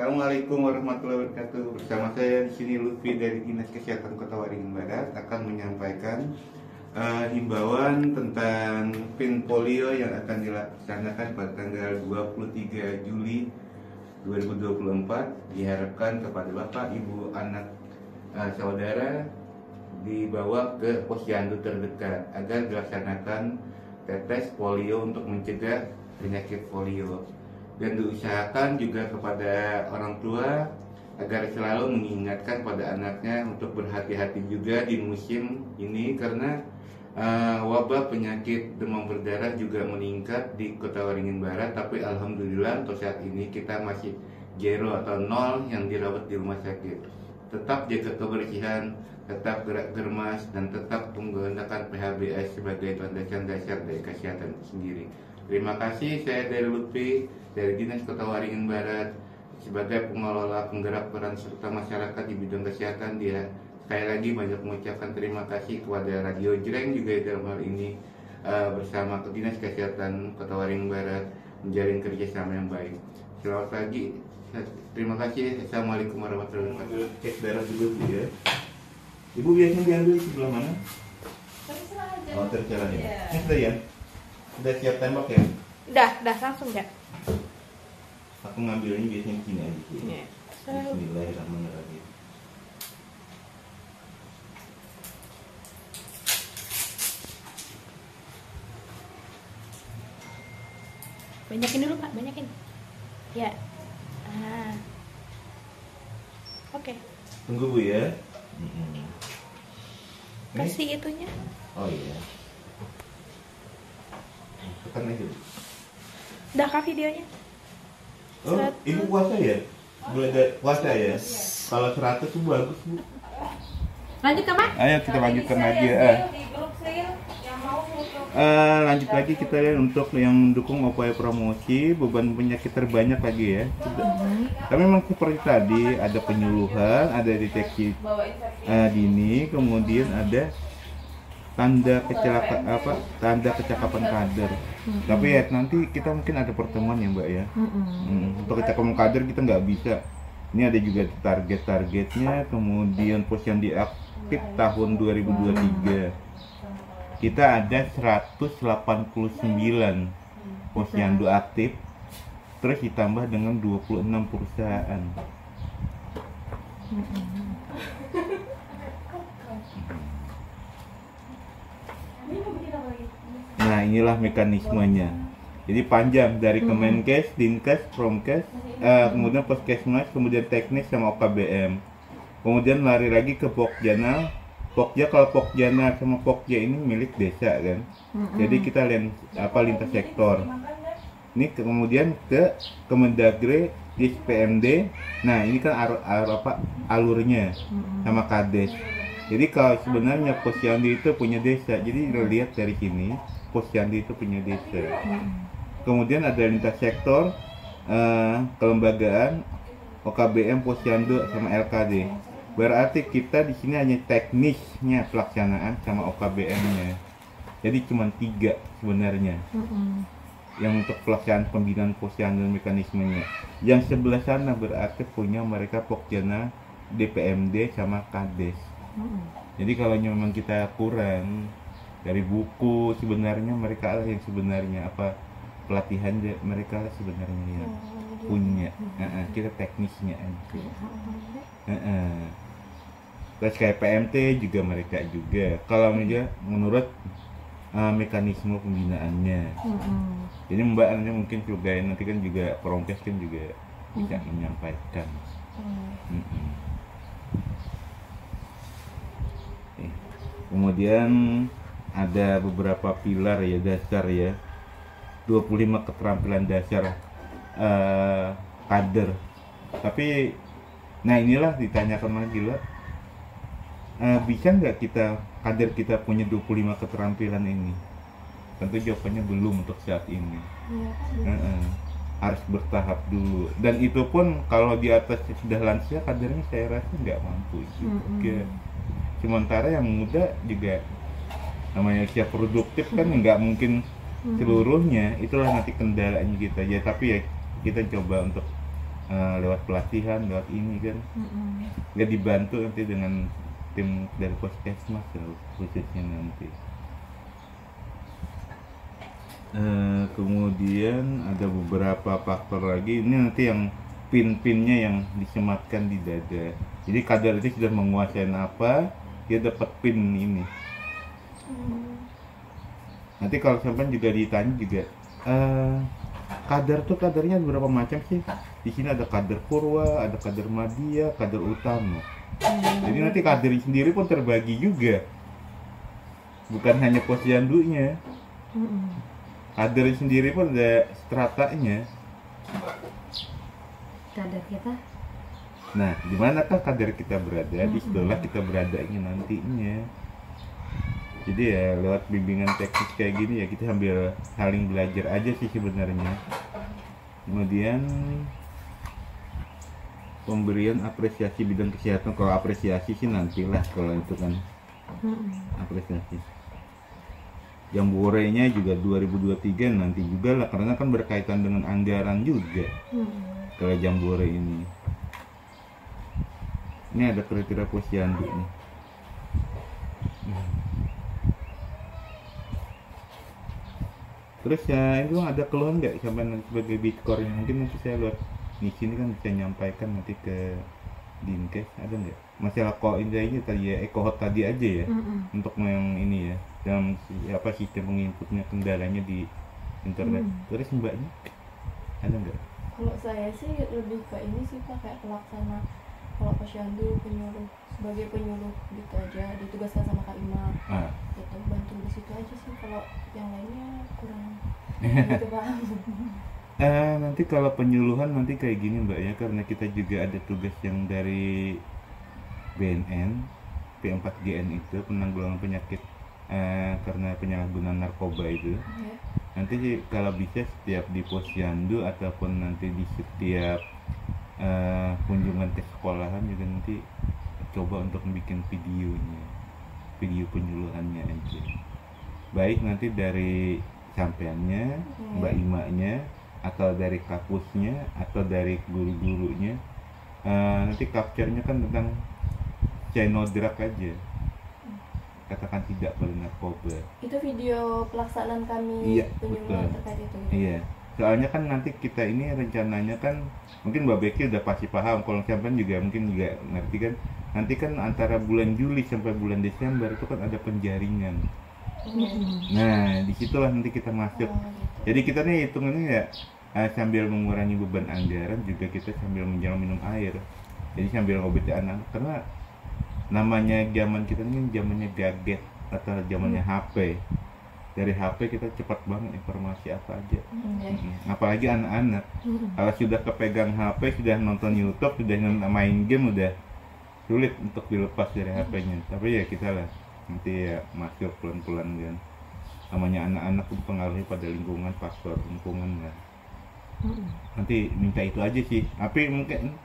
Assalamualaikum warahmatullahi wabarakatuh. Bersama saya di sini Lutfi dari Dinas Kesehatan Kota Waringin Barat akan menyampaikan himbauan tentang PIN polio yang akan dilaksanakan pada tanggal 23 Juli 2024. Diharapkan kepada Bapak, Ibu, anak, saudara dibawa ke posyandu terdekat agar dilaksanakan tetes polio untuk mencegah penyakit polio. Dan diusahakan juga kepada orang tua agar selalu mengingatkan pada anaknya untuk berhati-hati juga di musim ini, karena wabah penyakit demam berdarah juga meningkat di Kota Waringin Barat. Tapi alhamdulillah untuk saat ini kita masih 0 atau 0 yang dirawat di rumah sakit. Tetap jaga kebersihan, tetap gerak germas, dan tetap menggunakan PHBS sebagai landasan dasar dari kesehatan itu sendiri. Terima kasih, saya dari Lutfi dari Dinas Kota Waringin Barat sebagai pengelola penggerak peran serta masyarakat di bidang kesehatan. Dia sekali lagi banyak mengucapkan terima kasih kepada Radio Jreng juga dalam hal ini bersama Dinas Kesehatan Kota Waringin Barat menjalin kerjasama yang baik. Selamat pagi, terima kasih. Assalamualaikum warahmatullahi wabarakatuh. Cek darah dulu ya. Ibu biasanya diambil di sebelah mana? Terserah aja. Oh, terserah ya. Iya. Ini sudah ya? Sudah siap tembak ya? Udah langsung ya. Aku ngambilnya biasanya di sini aja. Iya. Bismillahirrahmanirrahim. Banyakin dulu Pak, banyakin. Ya. Oke. Tunggu Bu ya. Kasih itunya. Oh iya. Tekan aja Bu. Udah kah videonya? Oh, 100. Ibu puasa ya? Boleh puasa ya? Kalau 100 tuh bagus Bu. Lanjut ke Pak? Ayo kita lanjutkan lagi ya. Lanjut lagi kita lihat untuk yang mendukung upaya promosi beban penyakit terbanyak lagi ya. Tapi memang seperti tadi ada penyuluhan, ada deteksi dini, kemudian ada tanda kecakapan kader. Tapi ya nanti kita mungkin ada pertemuan ya Mbak ya. Untuk kecakapan kader kita nggak bisa. Ini ada juga target-targetnya, kemudian posyandu aktif tahun 2023. Kita ada 189 posyandu aktif, terus ditambah dengan 26 perusahaan. Nah, inilah mekanismenya. Jadi panjang dari Kemenkes, Dinkes, Promkes, kemudian Puskesmas, kemudian teknis sama OKBM. Kemudian lari lagi ke Pokjana. Pokja, kalau Pokjana sama Pokja ini milik desa kan. Jadi kita lintas sektor. Ini kemudian ke Kemendagri, PMD. Nah, ini kan alurnya sama Kades. Jadi kalau sebenarnya posyandu itu punya desa. Jadi lihat dari sini, posyandu itu punya desa. Kemudian ada lintas sektor, kelembagaan, OKBM, posyandu sama LKD. Berarti kita di sini hanya teknisnya pelaksanaan sama OKBM-nya. Jadi cuma 3 sebenarnya. Yang untuk pelaksanaan pembinaan posyandu dan mekanismenya. Yang sebelah sana berarti punya mereka Pokjana, DPMD sama Kades. Jadi kalau memang kita kurang dari buku, sebenarnya mereka lah yang sebenarnya pelatihan mereka lah sebenarnya yang punya. Kita teknisnya aja. Terus kayak PMT juga mereka juga. Kalau menurut mekanisme pembinaannya. Jadi Mbak mungkin juga nanti kan juga Promkes kan juga bisa menyampaikan. Kemudian ada beberapa pilar ya dasar ya. 25 keterampilan dasar kader. Tapi nah inilah ditanyakan lagi lah. Bisa nggak kader kita punya 25 keterampilan ini? Tentu jawabannya belum untuk saat ini. Harus bertahap dulu. Dan itu pun kalau di atas sudah lansia, kadernya saya rasa nggak mampu juga. Sementara yang muda juga namanya usia produktif kan nggak mungkin seluruhnya. Itulah nanti kendalanya kita ya. Tapi ya kita coba untuk lewat pelatihan, lewat ini kan. Nggak dibantu nanti dengan tim dari Puskesmas khususnya nanti. Kemudian ada beberapa faktor lagi, ini nanti yang pin-pinnya yang disematkan di dada. Jadi kadar itu sudah menguasai apa, dia dapat pin ini. Nanti kalau sampai juga ditanya juga, kadar tuh kadarnya berapa macam sih? Di sini ada kadar purwa, ada kadar madya, kadar utama. Jadi nanti kadar sendiri pun terbagi juga, bukan hanya posyandunya. Kadar sendiri pun ada stratanya. Kadar kita. Nah, di manakah kadar kita berada? Di situlah kita beradanya nantinya. Jadi ya lewat bimbingan teknis kayak gini ya kita sambil saling belajar aja sih sebenarnya. Kemudian pemberian apresiasi bidang kesehatan. Kalau apresiasi sih nantilah, kalau itu kan apresiasi. Jamborenya juga 2023 nanti juga lah, karena kan berkaitan dengan anggaran juga. Kalau jambore ini ada kriteria posyandu nih. Terus ya itu ada keluhan nggak sampai sebagai bitcore? Mungkin nanti saya lihat di sini kan bisa nyampaikan nanti ke Dinkes, ada nggak masalah kok ini tadi ya, ekohot tadi aja ya, untuk yang ini ya, dalam apa sistem menginputnya kendalanya di internet. Terus mbaknya ada nggak? Kalau saya sih lebih ke ini sih Pak, kayak pelaksana. Kalau posyandu penyuluh, sebagai penyuluh gitu aja, ditugaskan sama Kak Ima gitu, bantu di situ aja sih. Kalau yang lainnya kurang gitu Pak. Nanti kalau penyuluhan nanti kayak gini mbak ya, karena kita juga ada tugas yang dari BNN P4GN itu, penanggulangan penyakit karena penyalahgunaan narkoba itu. Nanti sih kalau bisa setiap di posyandu ataupun nanti di setiap kunjungan ke sekolahan juga nanti coba untuk bikin videonya, video penyuluhannya aja. Baik nanti dari sampeannya, Mbak Imanya, atau dari kampusnya, atau dari guru-gurunya. Nanti capture-nya kan tentang channel drug aja, katakan tidak pada narkoba. Itu video pelaksanaan kami penyuluhan terkait itu gitu? Iya, soalnya kan nanti kita ini rencananya kan, mungkin Mbak Becky udah pasti paham, kalau sampean juga mungkin juga ngerti kan, nanti kan antara bulan Juli sampai bulan Desember itu kan ada penjaringan. Nah disitulah nanti kita masuk. Jadi kita nih hitungannya ya sambil mengurangi beban anggaran, juga kita sambil minum air. Jadi sambil ngobati anak, karena namanya zaman kita ini zamannya gadget atau zamannya HP. Dari HP kita cepat banget informasi apa aja. Apalagi anak-anak, kalau sudah kepegang HP, sudah nonton YouTube, sudah main game, udah sulit untuk dilepas dari HP-nya. Tapi ya kita lah nanti ya masuk pelan-pelan kan. Namanya anak-anak itu pengaruhi pada lingkungan, faktor lingkungan lah. Nanti minta itu aja sih. Tapi mungkin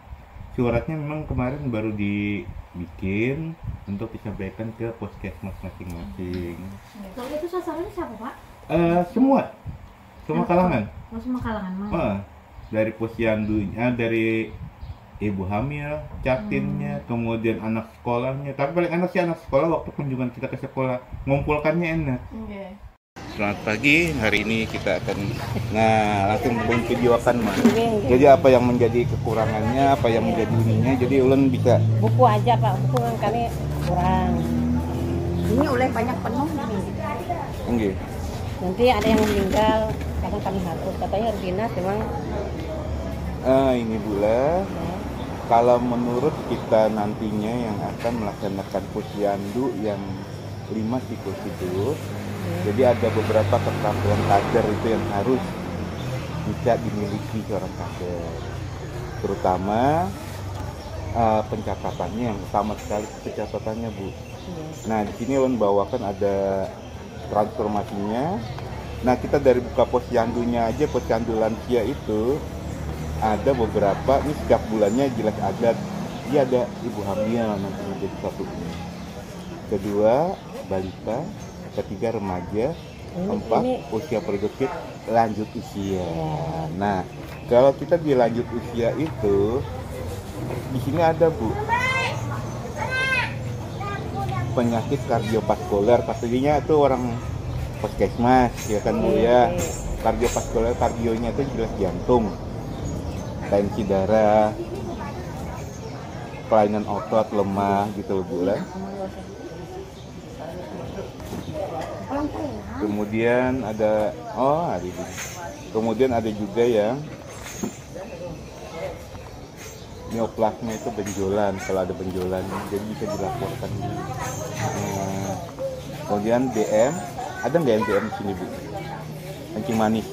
suratnya memang kemarin baru dibikin untuk disampaikan ke puskesmas masing-masing. Kalau itu sasarannya siapa Pak? Semua kalangan. Semua kalangan. Dari posyandunya, dari ibu hamil, catinnya, kemudian anak sekolahnya. Tapi paling enak sih anak sekolah, waktu kunjungan kita ke sekolah ngumpulkannya enak. Selamat pagi, hari ini kita akan langsung videokan Mas. Jadi apa yang menjadi kekurangannya, apa yang menjadi ininya, jadi ulun bisa buku aja Pak, buku kan kami kurang. Ini oleh banyak penuh nih. Enggak. Nanti ada yang meninggal, kadang kami hapus, katanya harus dinas memang. Ini Bula. Kalau menurut kita nantinya yang akan melaksanakan posyandu yang 5 siklus itu, jadi ada beberapa keterampilan kader itu yang harus bisa dimiliki seorang kader, terutama pencatatannya yang utama sekali, pencatatannya Bu. Nah di sini Lon bawakan ada transformasinya. Nah kita dari buka posyandunya aja, posyandu lansia itu ada beberapa, ini setiap bulannya jelas ada, dia ada ibu hamil nanti menjadi satu, kedua balita, ketiga remaja, Keempat, usia produktif lanjut usia. Nah, kalau kita di lanjut usia itu, di sini ada Bu, penyakit kardiovaskuler. Pastinya itu orang puskesmas, ya kan Bu ya. Kardiovaskuler, kardionya itu jelas jantung, tensi darah, kelainan otot, lemah gitu loh Bu lah. Kemudian ada kemudian ada juga yang neoplasma, itu benjolan, kalau ada benjolan jadi bisa dilaporkan. Kemudian DM, ada nggak DM di sini Bu? Kencing manis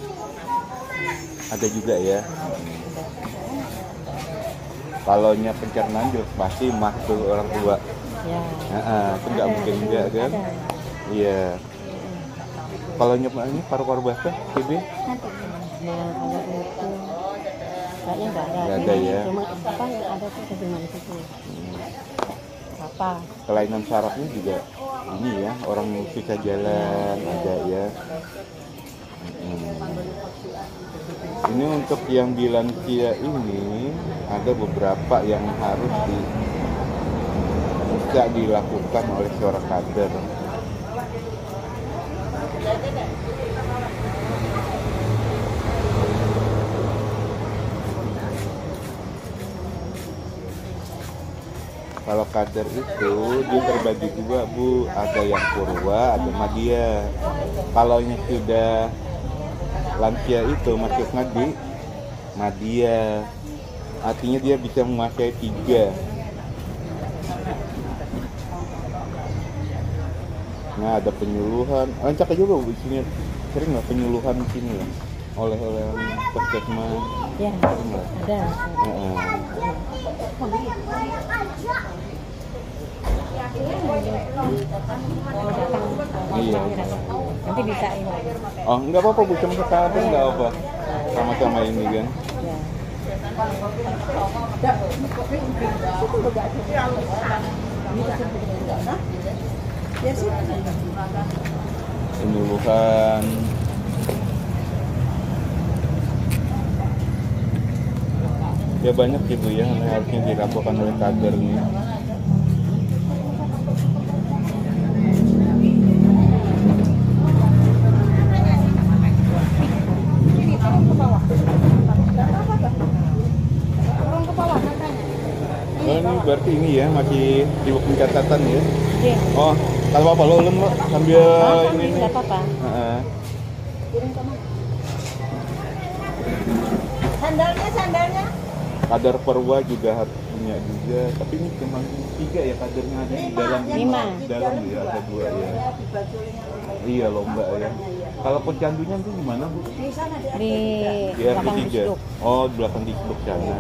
ada juga ya. Kalau nya pencernaan jelas pasti mah tuh orang tua. Itu nggak mungkin enggak kan? Iya. Kalau nyoba ini paru-paru basah, TB? Kayaknya nggak ada ya. Cuma apa yang ada tuh kencing manis itu. Apa? Kelainan sarafnya juga ini ya, orang susah jalan ada ya. Ini untuk yang di lansia ini ada beberapa yang harus bisa dilakukan oleh seorang kader. Kalau kader itu dia terbagi juga Bu, ada yang purwa, ada madya. Kalau yang sudah lansia itu masuknya di madya, artinya dia bisa menguasai 3. Nah, ada penyuluhan, lancak aja Bu, di sini sering nggak penyuluhan di sini ya, oleh puskesmas? Ya, ada. Iya. Nanti bisa ini. Oh, nggak apa-apa Bu, cuma kesalahan nggak apa. Sama-sama ini kan. Penyuluhan. Ya banyak gitu ya yang harusnya dilakukan oleh kader nih. Oh, ini berarti ini ya masih sibuk pencatatan ya? Iya. Oh, kalau apa lo ulun sambil ini nih. Nggak apa-apa. Sandalnya. Kader perwa juga harus punya juga, tapi ini cuma 3 ya kadernya ada di dalam. 5. Di dalam ya ada 2 ya. Iya lomba ya. Kalau posyandunya itu di mana Bu? Di RT 3. Disduk. Oh, di belakang Disduk sana.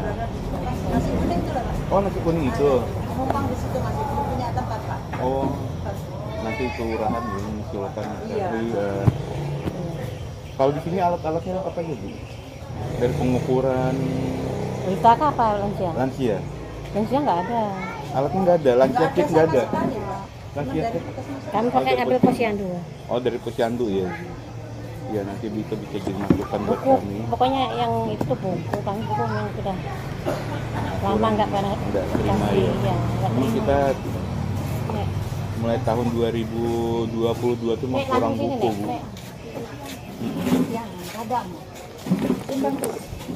Oh, nasi kuning itu. Numpang di situ masih belum punya tempat Pak. Oh, nanti kelurahan ya mengusulkan. Iya. Kalau di sini alat-alatnya apa aja Bu? Dari pengukuran. Berita apa lansia? Lansia. Lansia nggak ada. Alatnya nggak ada. Lansia kit nggak ada. Lansia kit. Kami pakai ambil posyandu. Oh, dari posyandu ya. Ya nanti bisa jadi masukan buat Buku, kami. pokoknya yang itu tuh buku kami buku yang sudah lama nggak pernah terima ya. Ya, Ini kita Nek. mulai tahun 2022 tuh mau Nek, kurang langsung sini, buku Nek. Bu. Nek. Yang kadang.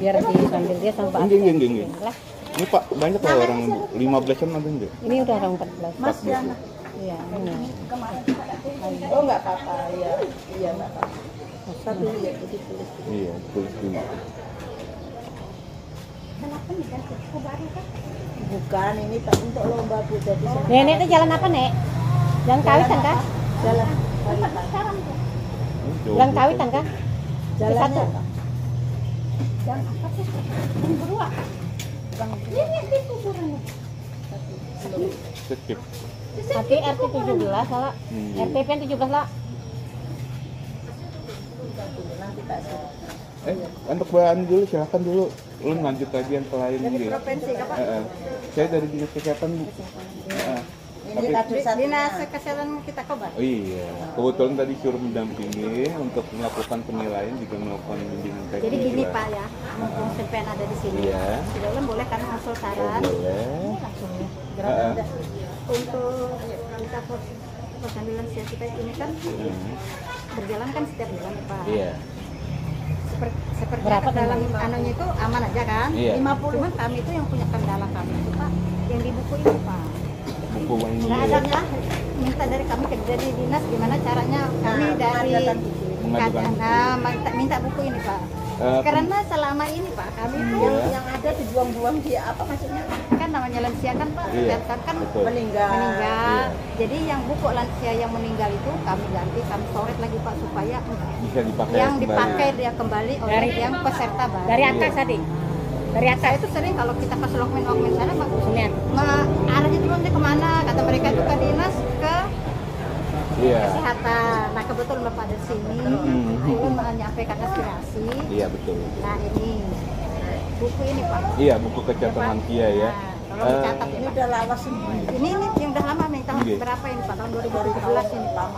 Biar disambil dia sampai Enggak. Lah, Ini Pak banyak lah orang 15-an ada enggak? ini udah orang 14. Mas yang Iya, ini. kemarin. Oh nggak apa-apa ya. Iya nggak apa-apa. Satu ya jadi tulis. Iya, tulis dulu. Kenapa nih kan buku baru kan? Bukan ini Pak untuk lomba Bu jadi Nenek itu jalan apa, Nek? Jalan Kawitan kah? jalan Sekarang tuh. Jalan Kawitan kah? jalannya Satu. Pak. Yang apa tuh? Yang berdua. Ini di kuburannya. Skip. Nanti RT 17 salah. RTP 17 lah. Nanti Pak suruh. Untuk bahan dulu silakan dulu. Lu lanjut lagi yang lain Dari gitu. provinsi apa? Saya dari dinas kesehatan Bu. Ini Dinas Kesehatan kita kabar. Oh iya, kebetulan tadi suruh mendampingi untuk melakukan penilaian juga melakukan bimbingan teknis. Jadi gini lah. Pak ya, mumpung Sempen ada di sini. Iya. Di dalam boleh kan masuk Oh, saran. boleh. Langsung ya. Heeh. Untuk kita posyandu lansia kita ini kan berjalan kan setiap bulan ya, Pak. Iya. Seperti Berapa dalam anunya itu aman aja kan? Iya. 50. Cuman kami itu yang punya kendala kami itu Pak, yang di buku ini Pak. Buku ini Nggak ya. ada lah, minta dari kami ke dari dinas gimana caranya kami dari minta buku ini Pak. Karena selama ini Pak kami itu yang ada dibuang-buang di apa maksudnya kan namanya lansia kan Pak, kelihatan kan betul. meninggal. Iya. Jadi yang buku lansia yang meninggal itu kami ganti, kami coret lagi Pak supaya Bisa dipakai yang kembali. dipakai dia kembali oleh yang peserta baru. Dari atas tadi. Dari atas. Saya itu sering kalau kita ke Lokmen sana Pak, Lihat. arahnya dulu nanti kemana? Kata mereka itu ke dinas ke Iya. kesehatan. Nah kebetulan Bapak ada di sini, belum menyampaikan aspirasi. Iya betul. Nah ini buku ini Pak. Iya, buku kesehatan lansia ya. Nah, kalau dicatat ini udah lawas semua. Ini yang udah lama nih tahun Iya. berapa ini Pak? Tahun 2017 ini Pak.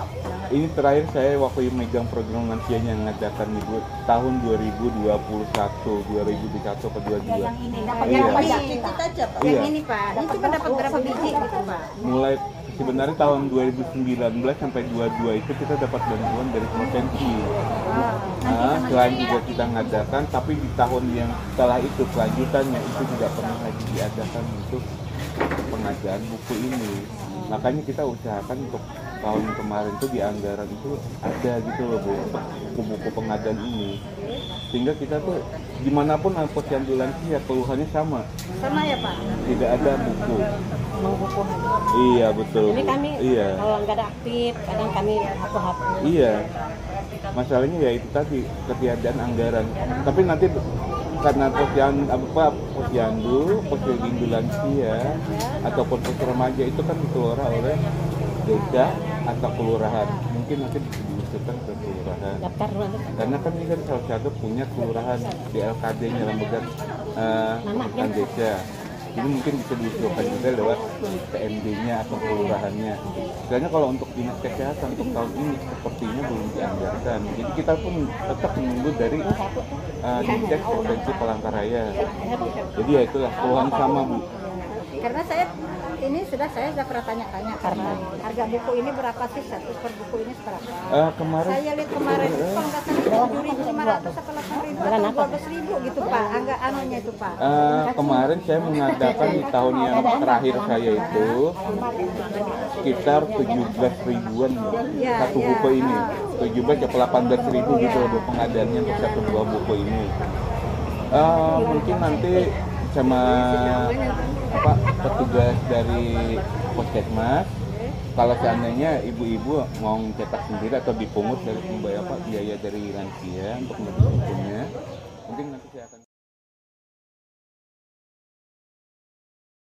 Ini terakhir saya waktu megang program lansianya yang mengadakan di tahun 2021 atau 22. Yang ini dapat Iya. berapa dikit aja Pak. Iya. Yang ini Pak. Ini cuma dapat berapa biji gitu Pak. Mulai sebenarnya tahun 2019 sampai 22 itu kita dapat bantuan dari provinsi. Nah, selain juga kita ngadakan, tapi di tahun yang setelah itu kelanjutannya itu tidak pernah lagi diadakan untuk pengadaan buku ini. Makanya kita usahakan untuk tahun kemarin tuh di anggaran itu ada gitu loh Bu, untuk buku-buku pengadaan ini. Sehingga kita tuh dimanapun posyandu lansia keluhannya sama. Sama ya Pak. Tidak ada buku. Mau buku. Iya betul. Ini Bu. kami Iya. kalau nggak ada aktif, kadang kami hapus-hapus. Iya. Masalahnya ya itu tadi ketiadaan anggaran. Tapi nanti karena posyandu lansia ataupun pos remaja itu kan dikelola oleh desa atau kelurahan. Mungkin nanti bisa diusulkan ke kelurahan. Daftar dulu nanti. Karena kan ini kan salah satu punya kelurahan di LKD-nya Lembaga Pendidikan Desa. Jadi mungkin bisa diusulkan juga lewat PMD-nya atau kelurahannya. Soalnya kalau untuk dinas kesehatan untuk tahun ini sepertinya belum dianggarkan. Jadi kita pun tetap menunggu dari Dinkes Provinsi Palangkaraya. Jadi ya itulah keluhan sama Bu. Karena saya sudah pernah tanya-tanya karena harga buku ini berapa sih, satu per buku ini berapa? Kemarin Saya lihat kemarin itu kalau nggak salah 7.500 atau 8.000 atau 12.000 gitu Pak, angga anunya itu Pak. Kemarin saya mengadakan di tahun yang terakhir saya itu sekitar 17 ribuan satu buku ini, 17 atau 18 ribu gitu loh pengadaannya untuk satu buah buku ini. Mungkin nanti sama petugas dari Puskesmas, kalau seandainya ibu-ibu mau cetak sendiri atau dipungut dari biaya dari lansia untuk membeli bukunya,